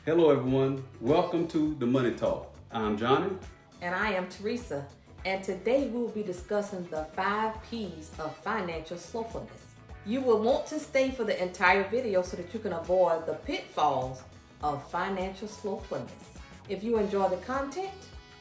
Hello everyone, welcome to the Money Talk. I'm Johnny. And I am Theresa. And today we will be discussing the 5 Ps of Financial Slothfulness. You will want to stay for the entire video so that you can avoid the pitfalls of financial slothfulness. If you enjoy the content,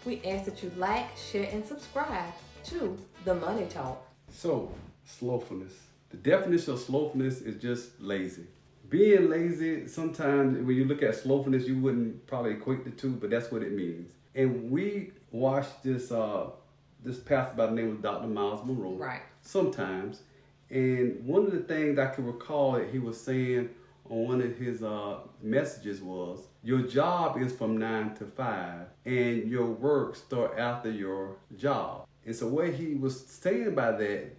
we ask that you like, share, and subscribe to the Money Talk. So, slothfulness. The definition of slothfulness is just lazy. Being lazy, sometimes when you look at slothfulness, you wouldn't probably equate the two, but that's what it means. And we watched this pastor by the name of Dr. Miles Monroe. Right. Sometimes. And one of the things I can recall that he was saying on one of his messages was, your job is from 9 to 5 and your work start after your job. And so what he was saying by that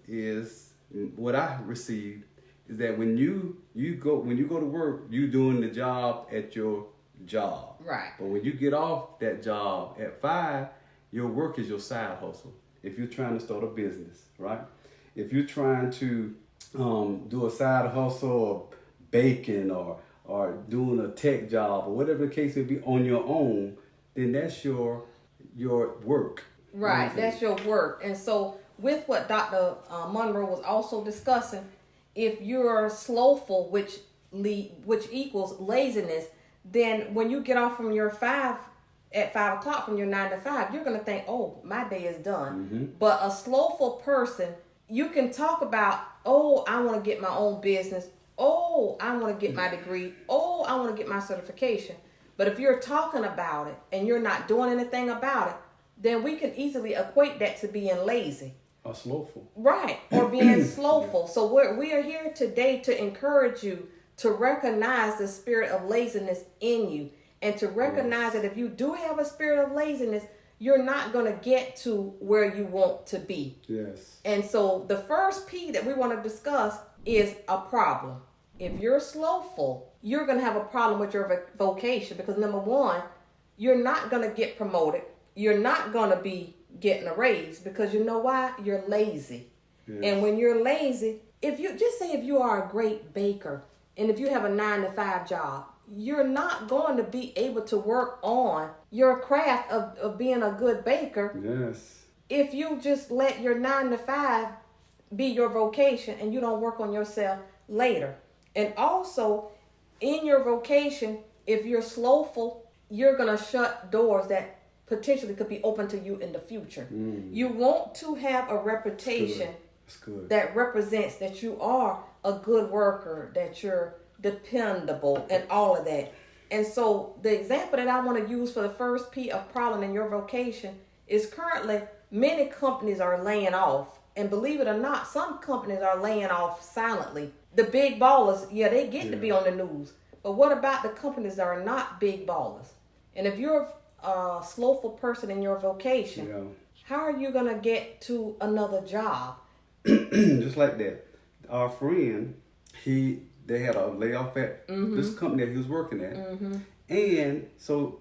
is what I received is that when you go to work, you doing the job at your job. Right. But when you get off that job at 5, your work is your side hustle. If you're trying to start a business, right? If you're trying to do a side hustle or baking or doing a tech job or whatever the case may be on your own, then that's your work. Right, that's your work. And so with what Dr. Monroe was also discussing, if you're slothful, which equals laziness, then when you get off from your 5 o'clock from your 9 to 5, you're going to think, oh, my day is done. Mm-hmm. But a slothful person, you can talk about, oh, I want to get my own business. Oh, I want to get my degree. Oh, I want to get my certification. But if you're talking about it and you're not doing anything about it, then we can easily equate that to being lazy. Or slothful. Right, or being slothful. So we are here today to encourage you to recognize the spirit of laziness in you and to recognize that if you do have a spirit of laziness, you're not going to get to where you want to be. Yes. And so the first P that we want to discuss is a problem. If you're slothful, you're going to have a problem with your vocation because number one, you're not going to get promoted. You're not going to be getting a raise because you know why? You're lazy. Yes. And when you're lazy, if you are a great baker and if you have a 9 to 5 job, you're not going to be able to work on your craft of being a good baker. Yes. If you just let your 9 to 5 be your vocation and you don't work on yourself later. And also in your vocation, if you're slothful, you're going to shut doors that potentially could be open to you in the future. You want to have a reputation that represents that you are a good worker, that you're dependable and all of that. And so the example that I want to use for the first P of problem in your vocation is currently many companies are laying off. And believe it or not, some companies are laying off silently. The big ballers, they get to be on the news. But what about the companies that are not big ballers? And if you're a slothful person in your vocation, how are you going to get to another job? Just like that. Our friend, they had a layoff at this company that he was working at. Mm-hmm. And so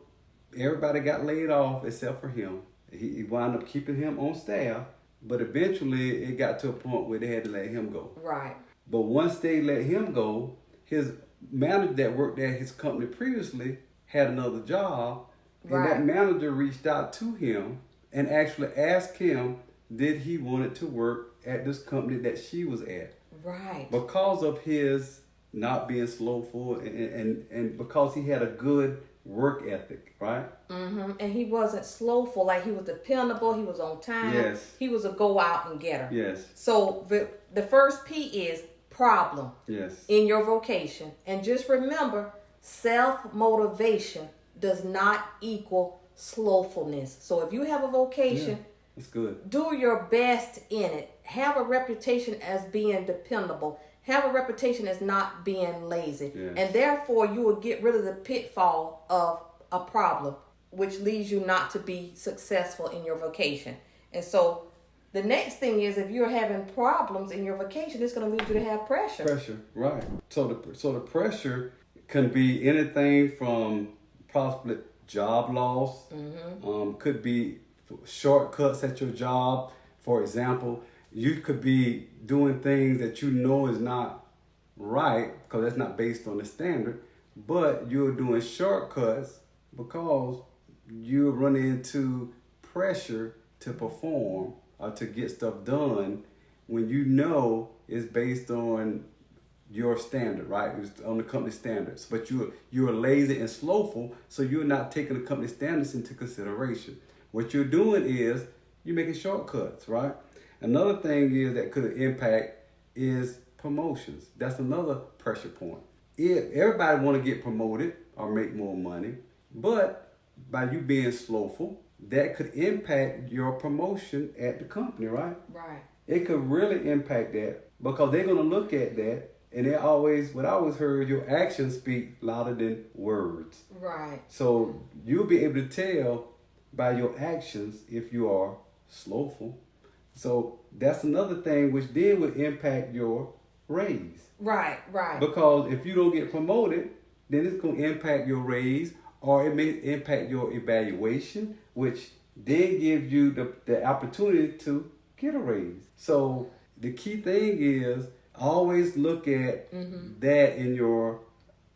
everybody got laid off except for him. He wound up keeping him on staff, but eventually it got to a point where they had to let him go. Right. But once they let him go, his manager that worked at his company previously had another job. And that manager reached out to him and actually asked him, did he wanted to work at this company that she was at? Right. Because of his not being slothful and because he had a good work ethic, right? Mm-hmm. And he wasn't slothful, like he was dependable, he was on time. Yes. He was a go out and getter. Yes. So the first P is problem. Yes. In your vocation. And just remember, self-motivation does not equal slothfulness. So if you have a vocation, it's good. Do your best in it. Have a reputation as being dependable. Have a reputation as not being lazy. Yes. And therefore, you will get rid of the pitfall of a problem, which leads you not to be successful in your vocation. And so the next thing is if you're having problems in your vocation, it's going to lead you to have pressure. Pressure, right. So the pressure can be anything from possibly job loss, could be shortcuts at your job. For example, you could be doing things that you know is not right because that's not based on the standard, but you're doing shortcuts because you're running into pressure to perform or to get stuff done when you know it's based on your standard, right? It's on the company standards. But you're lazy and slowful, so you're not taking the company standards into consideration. What you're doing is you're making shortcuts, right? Another thing is that could impact is promotions. That's another pressure point. If everybody want to get promoted or make more money, but by you being slowful, that could impact your promotion at the company, right? Right. It could really impact that because they're going to look at that, and what I always heard, your actions speak louder than words. Right. So you'll be able to tell by your actions if you are slowful. So that's another thing which then would impact your raise. Right. Because if you don't get promoted, then it's going to impact your raise, or it may impact your evaluation, which then gives you the opportunity to get a raise. So the key thing is always look at that in your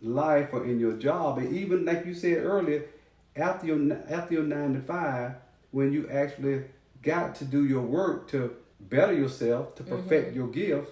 life or in your job. And even like you said earlier, after your 9 to 5, when you actually got to do your work to better yourself, to perfect your gift,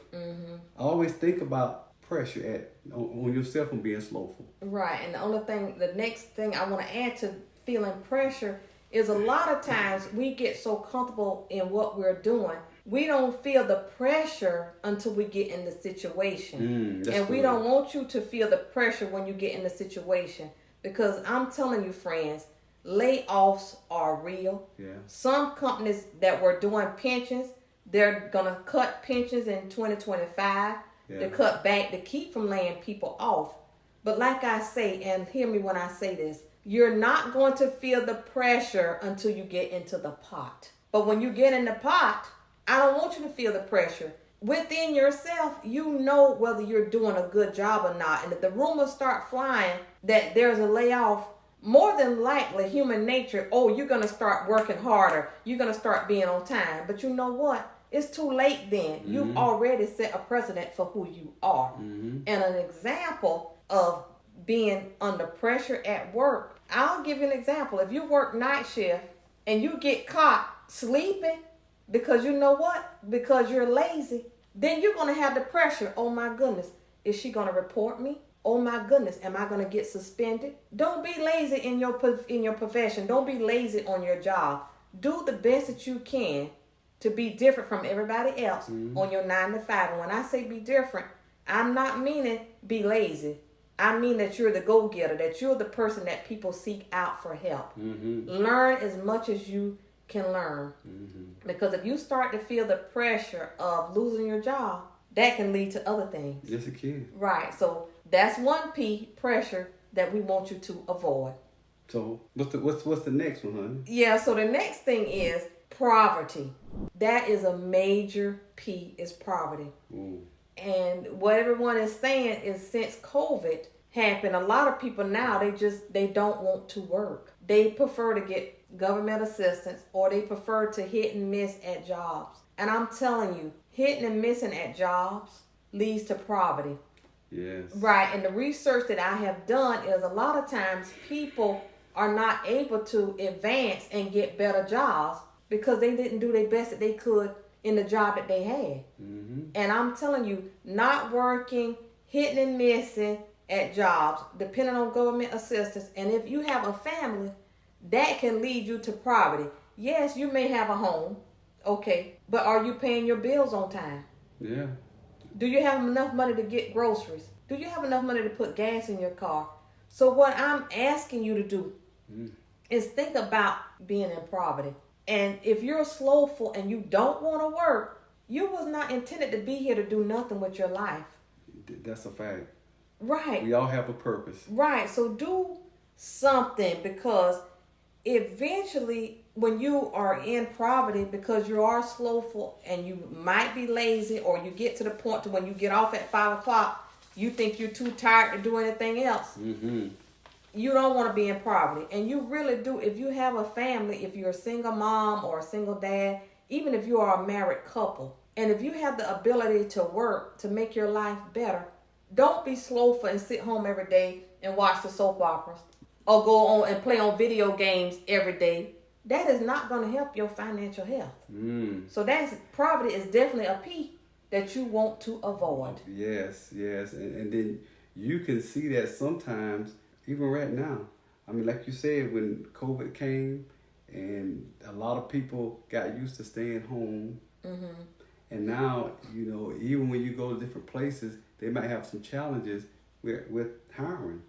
always think about pressure on yourself from being slowful. Right. And the next thing I want to add to feeling pressure is a lot of times we get so comfortable in what we're doing, we don't feel the pressure until we get in the situation. And we don't want you to feel the pressure when you get in the situation, because I'm telling you, friends, layoffs are real. Yeah. Some companies that were doing pensions, they're going to cut pensions in 2025. Yeah. To cut back to keep from laying people off. But like I say, and hear me when I say this, you're not going to feel the pressure until you get into the pot. But when you get in the pot, I don't want you to feel the pressure. Within yourself, you know whether you're doing a good job or not. And if the rumors start flying that there's a layoff, more than likely human nature, you're going to start working harder. You're going to start being on time. But you know what? It's too late then. You've already set a precedent for who you are. And an example of being under pressure at work, I'll give you an example. If you work night shift and you get caught sleeping because you know what? Because you're lazy, then you're going to have the pressure. Oh my goodness, is she going to report me? Oh my goodness, am I going to get suspended? Don't be lazy in your profession. Don't be lazy on your job. Do the best that you can to be different from everybody else on your 9 to 5. And when I say be different, I'm not meaning be lazy. I mean that you're the go-getter, that you're the person that people seek out for help. Learn as much as you can learn. Because if you start to feel the pressure of losing your job, that can lead to other things. Yes, it can. Right. So that's one P, pressure, that we want you to avoid. So what's the next one, honey? Yeah, so the next thing is poverty. That is a major P, is poverty. And what everyone is saying is since COVID happened, a lot of people now, they don't want to work. They prefer to get government assistance, or they prefer to hit and miss at jobs. And I'm telling you, hitting and missing at jobs leads to poverty. Yes. Right. And the research that I have done is a lot of times people are not able to advance and get better jobs because they didn't do their best that they could in the job that they had. And I'm telling you, not working, hitting and missing at jobs, depending on government assistance, and if you have a family, that can lead you to poverty. Yes, you may have a home, okay, but are you paying your bills on time? Yeah. Do you have enough money to get groceries? Do you have enough money to put gas in your car? So what I'm asking you to do is think about being in poverty. And if you're slowful and you don't want to work, you was not intended to be here to do nothing with your life. That's a fact. Right. We all have a purpose. Right. So do something, because eventually when you are in poverty, because you are slowful and you might be lazy, or you get to the point to when you get off at 5 o'clock, you think you're too tired to do anything else. You don't want to be in poverty. And you really do. If you have a family, if you're a single mom or a single dad, even if you are a married couple, and if you have the ability to work to make your life better, don't be slowful and sit home every day and watch the soap operas or go on and play on video games every day, that is not going to help your financial health. So poverty is definitely a P that you want to avoid. Yes. And then you can see that sometimes, even right now. I mean, like you said, when COVID came and a lot of people got used to staying home. And now, even when you go to different places, they might have some challenges with hiring,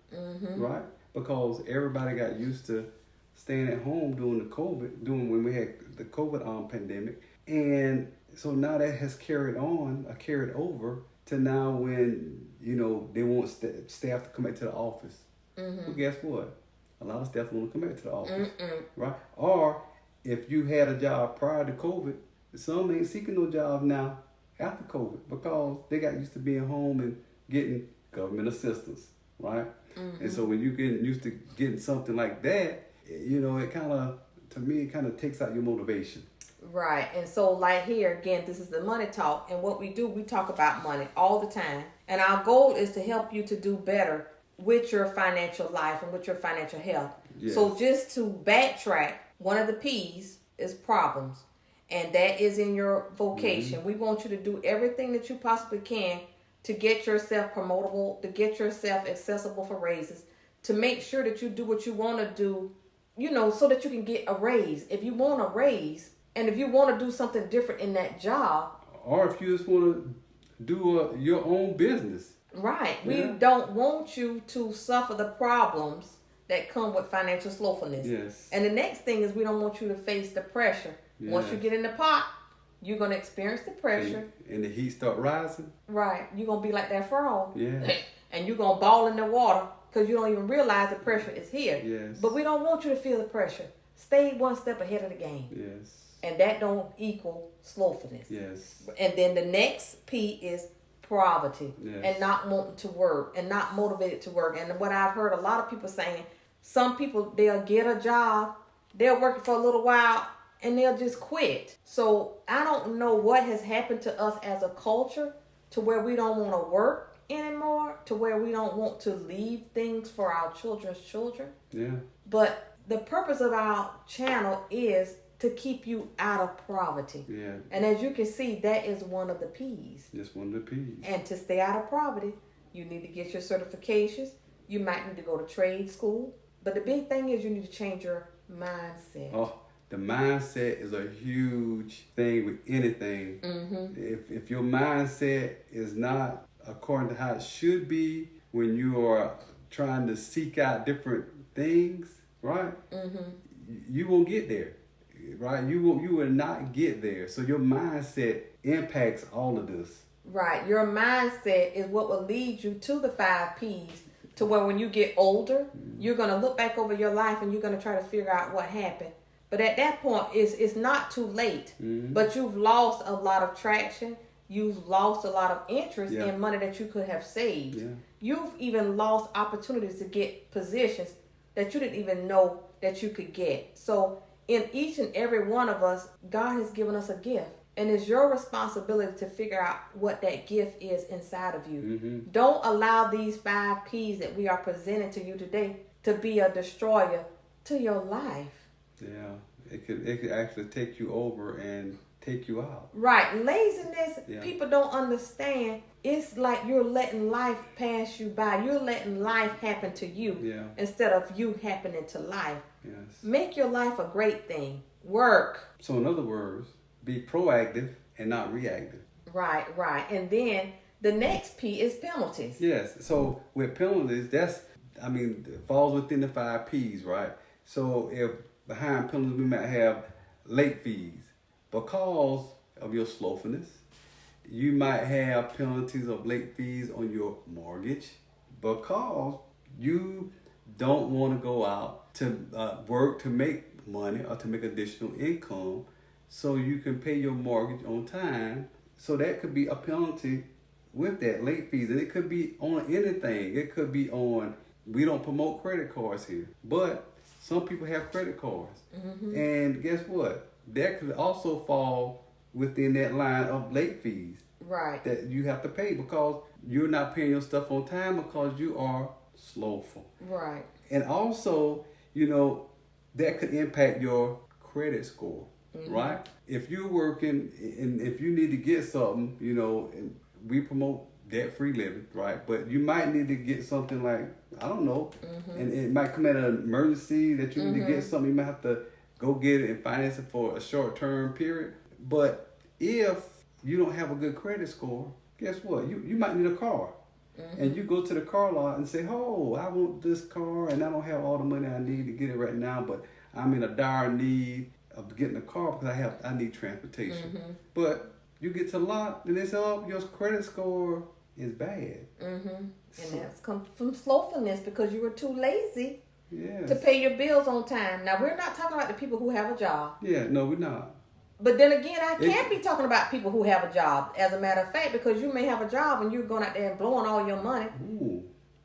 right? Because everybody got used to staying at home during when we had the COVID pandemic. And so now that has carried over to now when, they want staff to come back to the office. Well, guess what? A lot of staff don't want to come back to the office, right? Or if you had a job prior to COVID, some ain't seeking no jobs now after COVID because they got used to being home and getting government assistance, right? And so when you get used to getting something like that, it kind of takes out your motivation. Right. And so like here, again, this is the money talk. And what we do, we talk about money all the time. And our goal is to help you to do better with your financial life and with your financial health. Yes. So just to backtrack, one of the P's is problems. And that is in your vocation. We want you to do everything that you possibly can to get yourself promotable, to get yourself accessible for raises, to make sure that you do what you want to do, so that you can get a raise. If you want a raise and if you want to do something different in that job. Or if you just want to do your own business. Right. We don't want you to suffer the problems that come with financial slothfulness. Yes. And the next thing is we don't want you to face the pressure. Yes. Once you get in the pot, you're going to experience the pressure. And the heat start rising. Right. You're going to be like that frog. Yeah. And you're going to ball in the water because you don't even realize the pressure is here. Yes. But we don't want you to feel the pressure. Stay one step ahead of the game. Yes. And that don't equal slothfulness. Yes. And then the next P is poverty. Yes. And not wanting to work and not motivated to work. And what I've heard a lot of people saying, some people, they'll get a job, they'll work for a little while, and they'll just quit. So I don't know what has happened to us as a culture to where we don't want to work anymore, to where we don't want to leave things for our children's children. Yeah. But the purpose of our channel is to keep you out of poverty. Yeah. And as you can see, that is one of the P's. Just one of the P's. And to stay out of poverty, you need to get your certifications. You might need to go to trade school. But the big thing is you need to change your mindset. Oh, the mindset is a huge thing with anything. If your mindset is not according to how it should be when you are trying to seek out different things, right? You won't get there, right? You will not get there. So your mindset impacts all of this. Right. Your mindset is what will lead you to the 5 P's, to where when you get older, you're going to look back over your life and you're going to try to figure out what happened. But at that point, it's not too late. But you've lost a lot of traction. You've lost a lot of interest in money that you could have saved. You've even lost opportunities to get positions that you didn't even know that you could get. So in each and every one of us, God has given us a gift. And it's your responsibility to figure out what that gift is inside of you. Don't allow these 5 P's that we are presenting to you today to be a destroyer to your life. Yeah, it could actually take you over and take you out. Right. Laziness, people don't understand. It's like you're letting life pass you by. You're letting life happen to you instead of you happening to life. Yes. Make your life a great thing. Work. So in other words, be proactive and not reactive. Right. And then the next P is penalties. Yes. So with penalties, it falls within the 5 P's, right? So if behind penalties, we might have late fees. Because of your slothfulness, you might have penalties of late fees on your mortgage because you don't want to go out to work to make money or to make additional income so you can pay your mortgage on time. So that could be a penalty with that late fees. And it could be on anything. It could be on, we don't promote credit cards here, but some people have credit cards. And guess what? That could also fall within that line of late fees. Right. That you have to pay because you're not paying your stuff on time because you are slowful. Right. And also, that could impact your credit score, right? If you're working and if you need to get something, and we promote debt-free living, right? But you might need to get something like, I don't know, and it might come at an emergency that you need to get something. You might have to go get it and finance it for a short-term period. But if you don't have a good credit score, guess what? You might need a car. And you go to the car lot and say, oh, I want this car and I don't have all the money I need to get it right now, but I'm in a dire need of getting a car because I need transportation. But you get to the lot and they say, oh, your credit score is bad. And that's comes from slothfulness because you were too lazy Yes. to pay your bills on time. Now, we're not talking about the people who have a job. Yeah, no, we're not. But then again, I can't be talking about people who have a job, as a matter of fact, because you may have a job and you're going out there and blowing all your money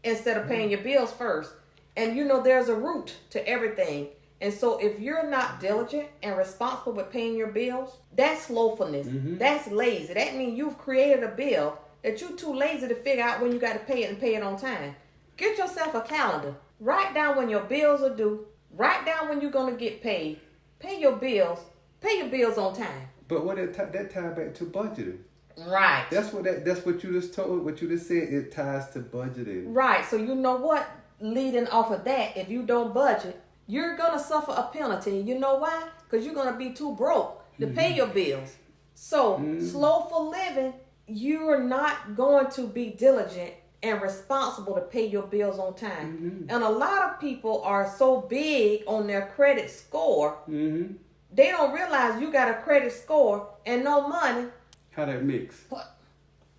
instead of paying your bills first. And there's a root to everything. And so if you're not diligent and responsible with paying your bills, that's slothfulness. That's lazy. That means you've created a bill that you're too lazy to figure out when you got to pay it and pay it on time. Get yourself a calendar. Write down when your bills are due. Write down when you're going to get paid. Pay your bills. Pay your bills on time. But what that ties back to budgeting. Right. That's what you just told. What you just said. It ties to budgeting. Right. So you know what? Leading off of that, if you don't budget, you're gonna suffer a penalty. You know why? Because you're gonna be too broke to pay your bills. So slowful living, you're not going to be diligent and responsible to pay your bills on time. And a lot of people are so big on their credit score. They don't realize you got a credit score and no money. How that mix?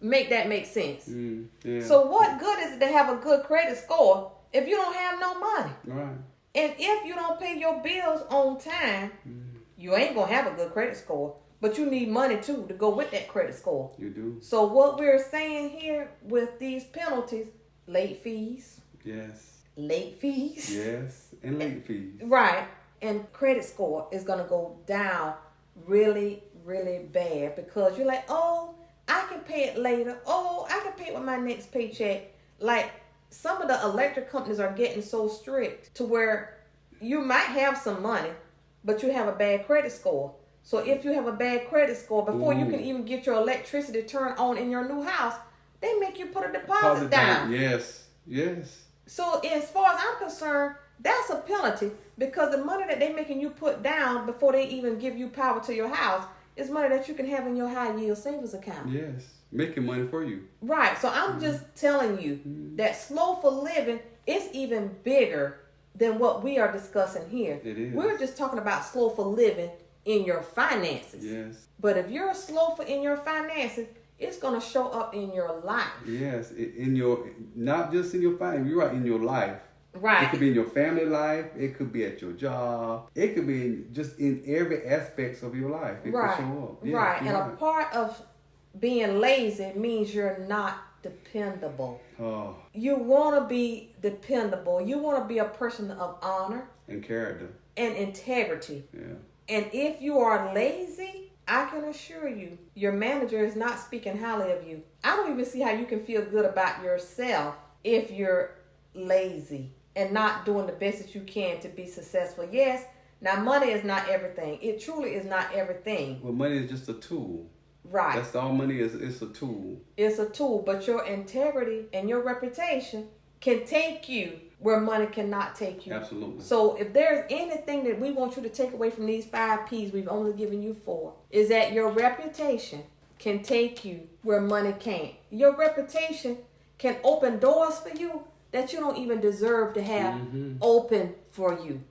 Make that make sense. Yeah. So what good is it to have a good credit score if you don't have no money? Right. And if you don't pay your bills on time, you ain't going to have a good credit score. But you need money too to go with that credit score. You do. So what we're saying here with these penalties, late fees. Yes. Late fees. Yes. And late fees. Right. And credit score is going to go down really, really bad because you're like, oh, I can pay it later. Oh, I can pay it with my next paycheck. Like some of the electric companies are getting so strict to where you might have some money, but you have a bad credit score. So if you have a bad credit score, before you can even get your electricity turned on in your new house, they make you put a deposit down. Yes. Yes. So as far as I'm concerned, that's a penalty because the money that they're making you put down before they even give you power to your house is money that you can have in your high yield savings account. Yes. Making money for you. Right. So I'm just telling you that slowful living is even bigger than what we are discussing here. It is. We're just talking about slowful living in your finances. Yes. But if you're slowful in your finances, it's going to show up in your life. Yes. In your, not just in your finances, you're right, in your life. Right. It could be in your family life. It could be at your job. It could be just in every aspect of your life. It right. could show up. Yes, right. And right. a part of being lazy means you're not dependable. Oh. You want to be dependable. You want to be a person of honor. And character. And integrity. Yeah. And if you are lazy, I can assure you, your manager is not speaking highly of you. I don't even see how you can feel good about yourself if you're lazy and not doing the best that you can to be successful. Yes, now money is not everything. It truly is not everything. Well, money is just a tool. Right. That's all money is. It's a tool. It's a tool, but your integrity and your reputation can take you where money cannot take you. Absolutely. So if there's anything that we want you to take away from these 5 Ps we've only given you 4, is that your reputation can take you where money can't. Your reputation can open doors for you that you don't even deserve to have open for you.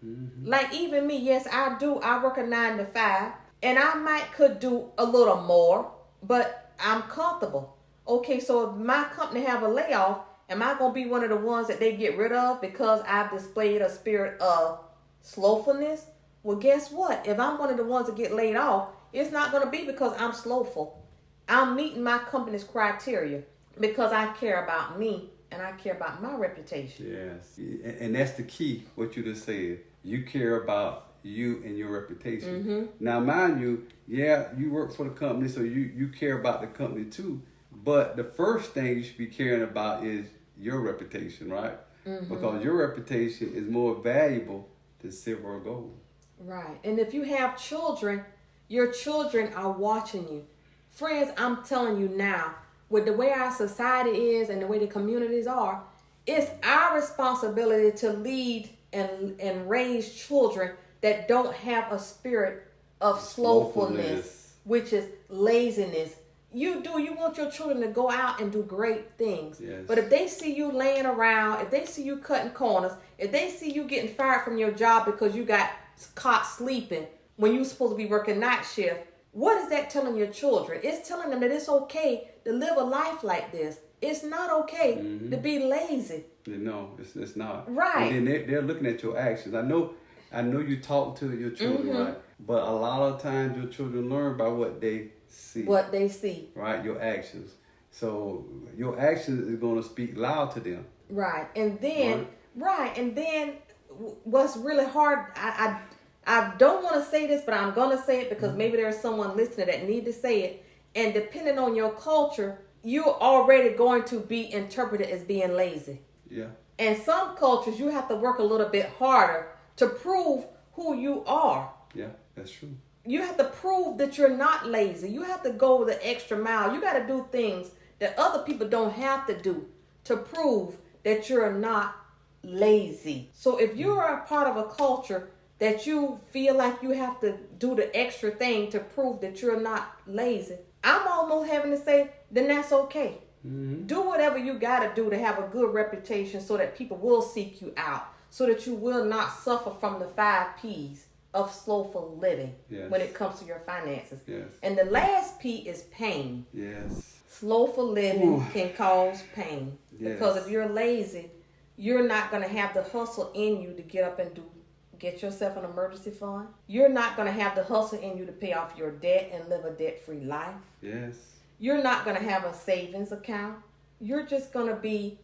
Like even me, yes, I do. I work a 9 to 5 and I could do a little more, but I'm comfortable. Okay, so if my company have a layoff, am I going to be one of the ones that they get rid of because I've displayed a spirit of slowfulness? Well, guess what? If I'm one of the ones that get laid off, it's not going to be because I'm slowful. I'm meeting my company's criteria because I care about me and I care about my reputation. Yes. And that's the key, what you just said. You care about you and your reputation. Now, mind you, yeah, you work for the company, so you care about the company too. But the first thing you should be caring about is your reputation, right? because your reputation is more valuable than silver or gold. Right. And if you have children, your children are watching you. Friends, I'm telling you now, with the way our society is and the way the communities are, it's our responsibility to lead and raise children that don't have a spirit of slothfulness, which is laziness. You want your children to go out and do great things. Yes. But if they see you laying around, if they see you cutting corners, if they see you getting fired from your job because you got caught sleeping when you're supposed to be working night shift, what is that telling your children? It's telling them that it's okay to live a life like this. It's not okay to be lazy. No, it's not. Right. And then they're looking at your actions. I know you talk to your children, right? But a lot of times your children learn by what they see. What they see. Right, your actions. So your actions is going to speak loud to them. Right. And then, and then what's really hard, I don't want to say this, but I'm going to say it because maybe there's someone listening that need to say it. And depending on your culture, you're already going to be interpreted as being lazy. Yeah. And some cultures, you have to work a little bit harder to prove who you are. Yeah, that's true. You have to prove that you're not lazy. You have to go the extra mile. You got to do things that other people don't have to do to prove that you're not lazy. So if you're a part of a culture that you feel like you have to do the extra thing to prove that you're not lazy, I'm almost having to say, then that's okay. Do whatever you got to do to have a good reputation so that people will seek you out, so that you will not suffer from the 5 Ps of slothful living when it comes to your finances. Yes. And the last P is pain. Yes. Slothful living can cause pain. Yes. Because if you're lazy, you're not going to have the hustle in you to get up and get yourself an emergency fund. You're not going to have the hustle in you to pay off your debt and live a debt-free life. Yes. You're not going to have a savings account. You're just going to be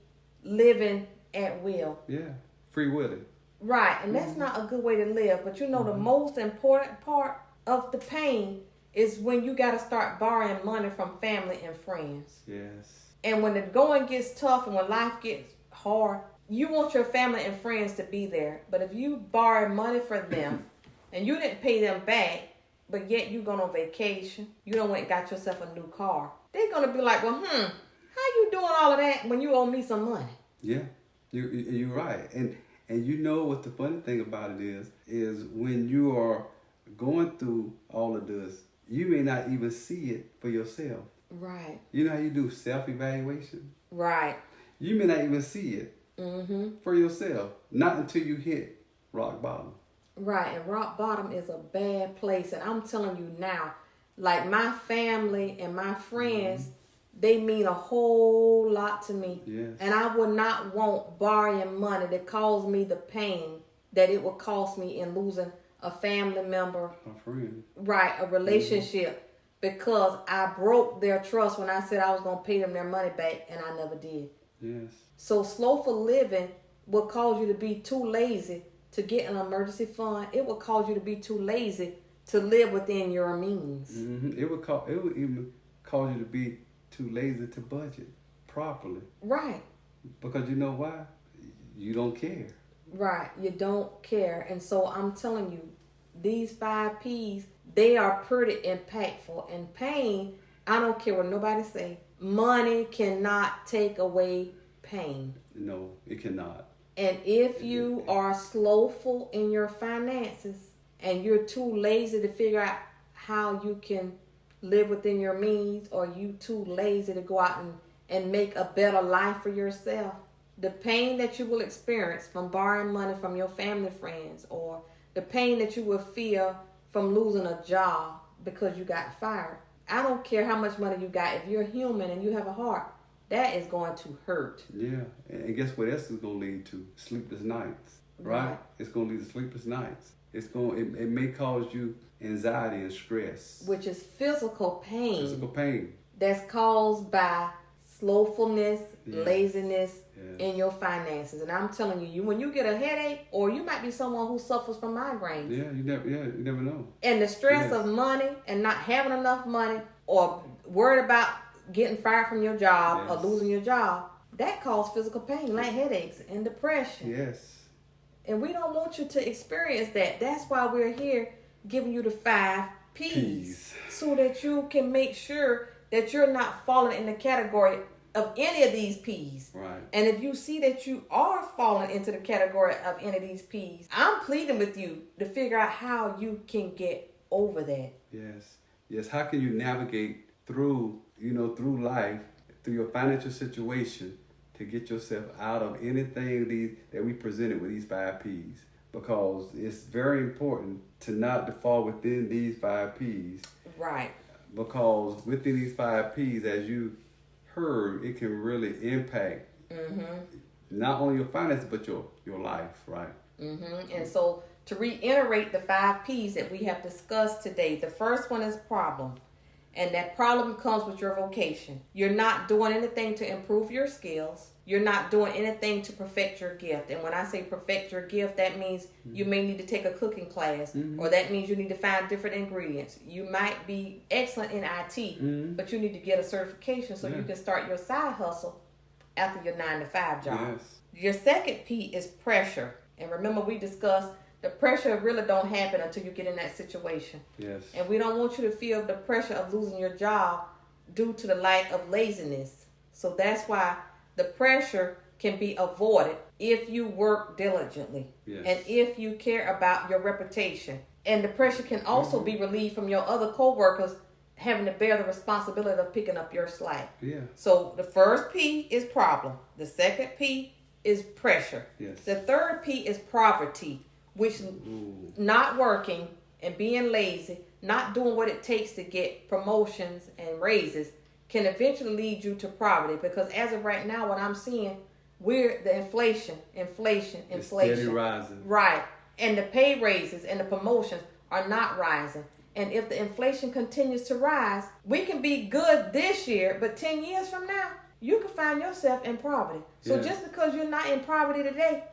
living at will. Yeah. Free willing. Right, and that's not a good way to live. But you know, the most important part of the pain is when you got to start borrowing money from family and friends. Yes. And when the going gets tough and when life gets hard, you want your family and friends to be there. But if you borrow money from them and you didn't pay them back, but yet you gone on vacation, you done went and got yourself a new car, they're going to be like, well, how you doing all of that when you owe me some money? Yeah, you're right. And you know what the funny thing about it is when you are going through all of this, you may not even see it for yourself. Right. You know how you do self-evaluation? Right. You may not even see it for yourself, not until you hit rock bottom. Right, and rock bottom is a bad place. And I'm telling you now, like my family and my friends, they mean a whole lot to me. Yes. And I would not want borrowing money that caused me the pain that it would cost me in losing a family member. A friend. Right, a relationship. Because I broke their trust when I said I was going to pay them their money back, and I never did. Yes. So slothful living will cause you to be too lazy to get an emergency fund. It will cause you to be too lazy to live within your means. It would even cause you to be too lazy to budget properly. Right. Because you know why? You don't care. Right. You don't care. And so I'm telling you, these 5 Ps, they are pretty impactful. And pain, I don't care what nobody say, money cannot take away pain. No, it cannot. And if you are slothful in your finances and you're too lazy to figure out how you can live within your means, or you too lazy to go out and make a better life for yourself, the pain that you will experience from borrowing money from your family friends, or the pain that you will feel from losing a job because you got fired. I don't care how much money you got. If you're human and you have a heart, that is going to hurt. Yeah, and guess what else is going to lead to? Sleepless nights, right? It's going to lead to sleepless nights. It may cause you anxiety and stress. Which is physical pain. Physical pain. That's caused by slothfulness, laziness in your finances. And I'm telling you, when you get a headache, or you might be someone who suffers from migraines. You never know. And the stress of money and not having enough money, or worried about getting fired from your job or losing your job, that causes physical pain, like headaches and depression. Yes. And we don't want you to experience that. That's why we're here giving you the 5 Ps. So that you can make sure that you're not falling in the category of any of these Ps. Right. And if you see that you are falling into the category of any of these Ps, I'm pleading with you to figure out how you can get over that. Yes. Yes. How can you navigate through, through life, through your financial situation, to get yourself out of anything that we presented with these 5 Ps? Because it's very important to not default within these 5 Ps. Right. Because within these 5 Ps, as you heard, it can really impact not only your finances, but your life, right? And so to reiterate the 5 Ps that we have discussed today, the first one is problem. And that problem comes with your vocation. You're not doing anything to improve your skills. You're not doing anything to perfect your gift. And when I say perfect your gift, that means you may need to take a cooking class, or that means you need to find different ingredients. You might be excellent in IT, but you need to get a certification so you can start your side hustle after your 9-to-5 job. Yes. Your second P is pressure. And remember, we discussed the pressure really don't happen until you get in that situation. Yes. And we don't want you to feel the pressure of losing your job due to the lack of laziness. So that's why the pressure can be avoided if you work diligently. Yes. And if you care about your reputation. And the pressure can also be relieved from your other co-workers having to bear the responsibility of picking up your slack. Yeah. So the first P is problem. The second P is pressure. Yes. The third P is poverty, which not working and being lazy, not doing what it takes to get promotions and raises can eventually lead you to poverty. Because as of right now, what I'm seeing, we're the inflation. It's steady rising. Right. And the pay raises and the promotions are not rising. And if the inflation continues to rise, we can be good this year, but 10 years from now, you can find yourself in poverty. So just because you're not in poverty today,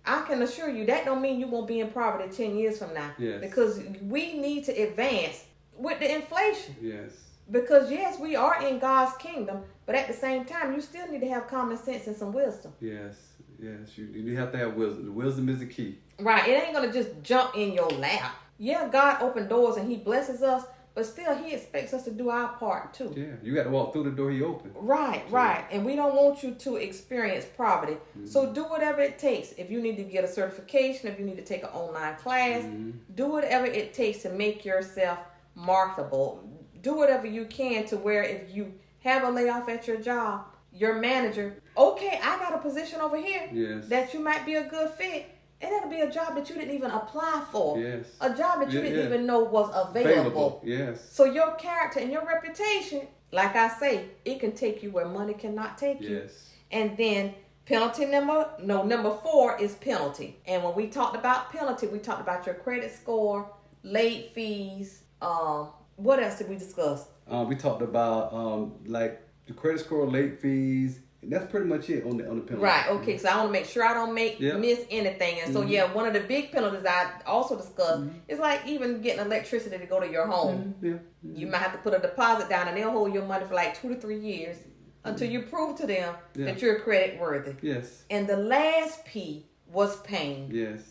I can assure you that don't mean you won't be in poverty 10 years from now. Yes. Because we need to advance with the inflation. Yes. Because yes, we are in God's kingdom, but at the same time, you still need to have common sense and some wisdom. Yes. Yes. You have to have wisdom. Wisdom is the key. Right. It ain't going to just jump in your lap. Yeah, God opened doors and he blesses us, but still he expects us to do our part too. Yeah, you got to walk through the door he opened. Right. And we don't want you to experience poverty. So do whatever it takes. If you need to get a certification, if you need to take an online class, do whatever it takes to make yourself marketable. Do whatever you can to where if you have a layoff at your job, your manager, okay, I got a position over here that you might be a good fit. And that'll be a job that you didn't even apply for. Yes. A job that you didn't even know was available. Yes. So your character and your reputation, like I say, it can take you where money cannot take you. Yes. And then number 4 is penalty. And when we talked about penalty, we talked about your credit score, late fees. What else did we discuss? We talked about like the credit score, late fees. And that's pretty much it on the penalty. Right. Okay. So I want to make sure I don't miss anything. And so one of the big penalties I also discussed is like even getting electricity to go to your home. You might have to put a deposit down, and they'll hold your money for like 2 to 3 years until you prove to them that you're credit worthy. Yes. And the last P was pain. Yes.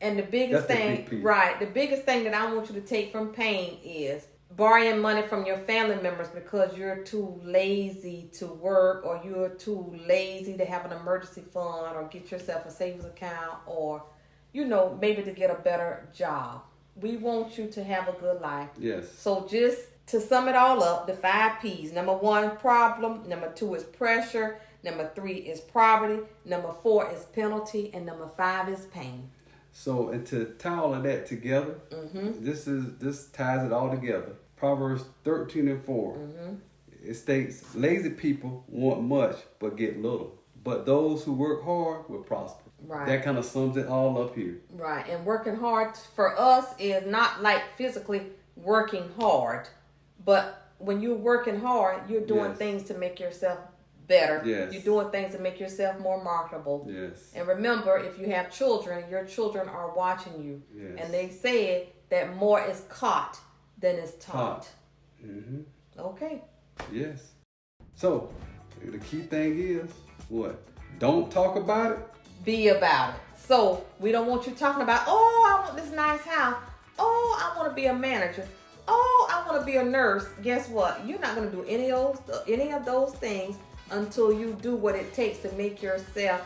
And the biggest thing, the biggest thing that I want you to take from pain is borrowing money from your family members because you're too lazy to work, or you're too lazy to have an emergency fund, or get yourself a savings account, or maybe to get a better job. We want you to have a good life. Yes. So just to sum it all up, the 5 P's. Number 1, problem. Number 2 is pressure. Number 3 is poverty. Number 4 is penalty. And number 5 is pain. So, and to tie all of that together, this ties it all together. Proverbs 13:4. It states, lazy people want much but get little, but those who work hard will prosper. Right. That kind of sums it all up here. Right. And working hard for us is not like physically working hard, but when you're working hard, you're doing things to make yourself better. Yes. You're doing things to make yourself more marketable. Yes. And remember, if you have children, your children are watching you. Yes. And they said that more is caught than is taught. Mm-hmm. Okay. Yes. So, the key thing is What? Don't talk about it? Be about it. So we don't want you talking about, oh, I want this nice house. Oh, I want to be a manager. Oh, I want to be a nurse. Guess what? You're not going to do any of those things until you do what it takes to make yourself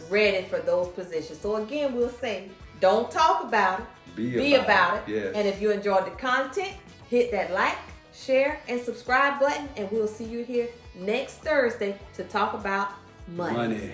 ready for those positions. So again, we'll say, don't talk about it. Be about it. Yes. And if you enjoyed the content, hit that like, share, and subscribe button. And we'll see you here next Thursday to talk about money.